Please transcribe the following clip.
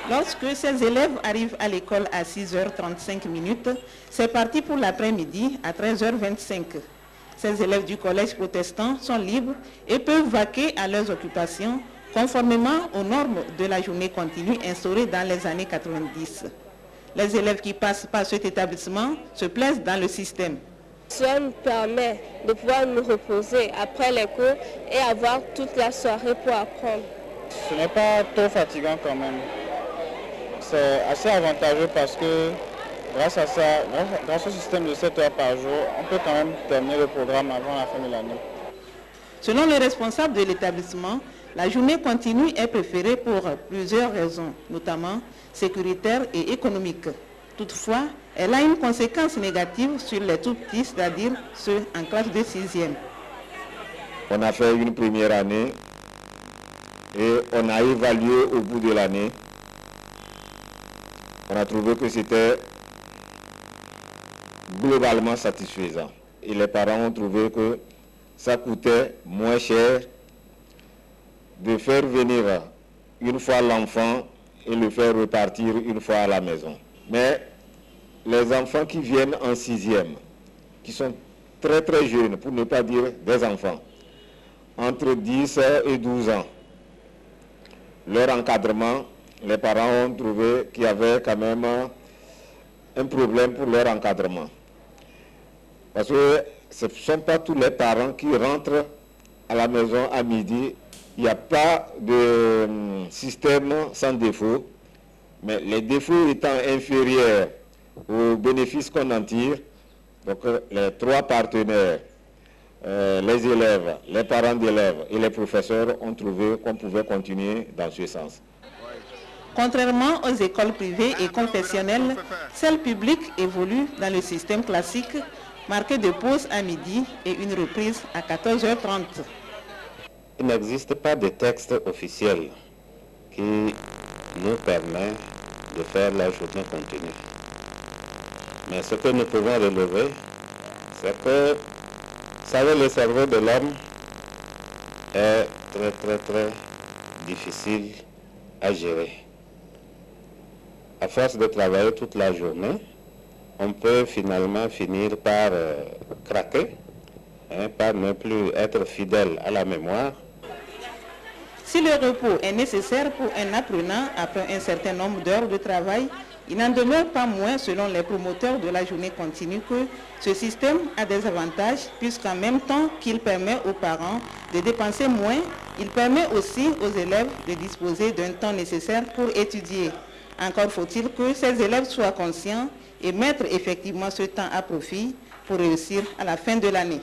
Lorsque ces élèves arrivent à l'école à 6h35, c'est parti pour l'après-midi à 13h25. Ces élèves du collège protestant sont libres et peuvent vaquer à leurs occupations conformément aux normes de la journée continue instaurée dans les années 90. Les élèves qui passent par cet établissement se plaisent dans le système. Cela nous permet de pouvoir nous reposer après les cours et avoir toute la soirée pour apprendre. Ce n'est pas trop fatigant quand même. C'est assez avantageux parce que grâce à ça, grâce au système de 7 heures par jour, on peut quand même terminer le programme avant la fin de l'année. Selon les responsables de l'établissement, la journée continue est préférée pour plusieurs raisons, notamment sécuritaires et économiques. Toutefois, elle a une conséquence négative sur les tout-petits, c'est-à-dire ceux en classe de 6e. On a fait une première année et on a évalué au bout de l'année. On a trouvé que c'était globalement satisfaisant. Et les parents ont trouvé que ça coûtait moins cher de faire venir une fois l'enfant et le faire repartir une fois à la maison. Mais les enfants qui viennent en 6e, qui sont très très jeunes, pour ne pas dire des enfants, entre 10 et 12 ans, leur encadrement, les parents ont trouvé qu'il y avait quand même un problème pour leur encadrement. Parce que ce ne sont pas tous les parents qui rentrent à la maison à midi. Il n'y a pas de système sans défaut, mais les défauts étant inférieurs aux bénéfices qu'on en tire, donc les trois partenaires, les élèves, les parents d'élèves et les professeurs ont trouvé qu'on pouvait continuer dans ce sens. Contrairement aux écoles privées et confessionnelles, celles publiques évoluent dans le système classique, marqué de pause à midi et une reprise à 14h30. Il n'existe pas de texte officiel qui nous permet de faire la journée continue. Mais ce que nous pouvons relever, c'est que, vous savez, le cerveau de l'homme est très difficile à gérer. À force de travailler toute la journée, on peut finalement finir par craquer, par ne plus être fidèle à la mémoire. Si le repos est nécessaire pour un apprenant après un certain nombre d'heures de travail, il n'en demeure pas moins, selon les promoteurs de la journée continue, que ce système a des avantages, puisqu'en même temps qu'il permet aux parents de dépenser moins, il permet aussi aux élèves de disposer d'un temps nécessaire pour étudier. Encore faut-il que ces élèves soient conscients et mettre effectivement ce temps à profit pour réussir à la fin de l'année.